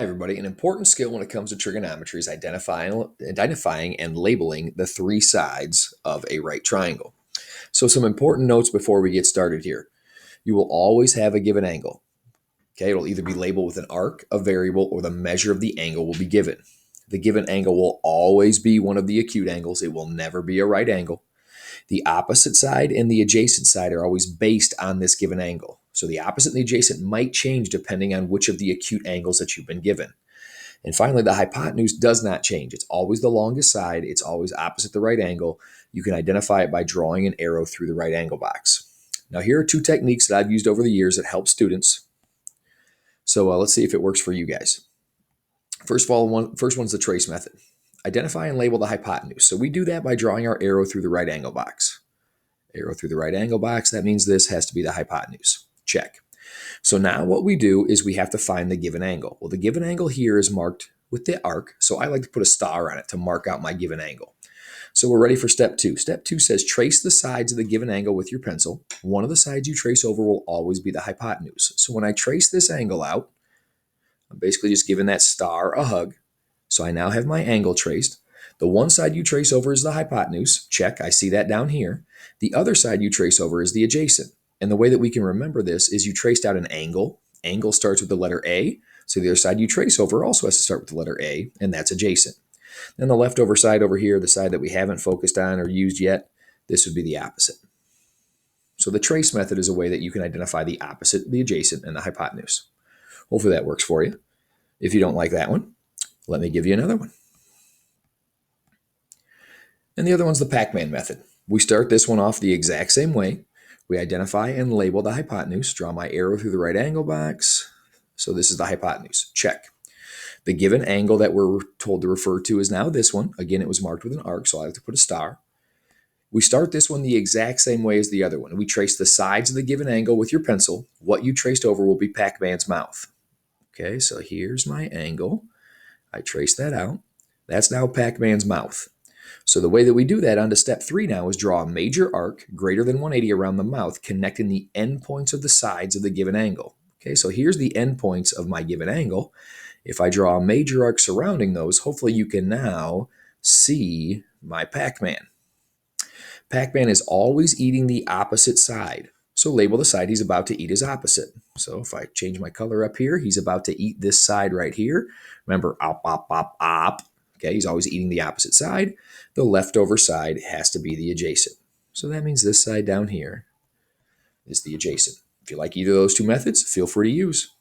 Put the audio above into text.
Everybody, an important skill when it comes to trigonometry is identifying and labeling the three sides of a right triangle. So some important notes before we get started here. You will always have a given angle. Okay, it'll either be labeled with an arc, a variable, or the measure of the angle will be given. The given angle will always be one of the acute angles. It will never be a right angle. The opposite side and the adjacent side are always based on this given angle. So the opposite and the adjacent might change depending on which of the acute angles that you've been given. And finally, the hypotenuse does not change. It's always the longest side. It's always opposite the right angle. You can identify it by drawing an arrow through the right angle box. Now, here are two techniques that I've used over the years that help students. So let's see if it works for you guys. First of all, first one's the trace method. Identify and label the hypotenuse. So we do that by drawing our arrow through the right angle box. Arrow through the right angle box, that means this has to be the hypotenuse. Check. So now what we do is we have to find the given angle. Well, the given angle here is marked with the arc, so I like to put a star on it to mark out my given angle. So we're ready for step two. Step two says trace the sides of the given angle with your pencil. One of the sides you trace over will always be the hypotenuse. So when I trace this angle out, I'm basically just giving that star a hug. So I now have my angle traced. The one side you trace over is the hypotenuse. Check, I see that down here. The other side you trace over is the adjacent. And the way that we can remember this is you traced out an angle. Angle starts with the letter A. So the other side you trace over also has to start with the letter A, and that's adjacent. Then the leftover side over here, the side that we haven't focused on or used yet, this would be the opposite. So the trace method is a way that you can identify the opposite, the adjacent, and the hypotenuse. Hopefully that works for you. If you don't like that one, let me give you another one. And the other one's the Pacman method. We start this one off the exact same way. We identify and label the hypotenuse, draw my arrow through the right angle box. So this is the hypotenuse. Check. The given angle that we're told to refer to is now this one. Again, it was marked with an arc, so I have to put a star. We start this one the exact same way as the other one. We trace the sides of the given angle with your pencil. What you traced over will be Pacman's mouth. Okay, so here's my angle. I trace that out. That's now Pacman's mouth. So the way that we do that on to step three now is draw a major arc greater than 180 around the mouth, connecting the endpoints of the sides of the given angle. Okay, so here's the endpoints of my given angle. If I draw a major arc surrounding those, hopefully you can now see my Pacman. Pacman is always eating the opposite side. So label the side he's about to eat as opposite. So if I change my color up here, he's about to eat this side right here. Remember, op, op, op, op. Okay, he's always eating the opposite side. The leftover side has to be the adjacent. So that means this side down here is the adjacent. If you like either of those two methods, feel free to use.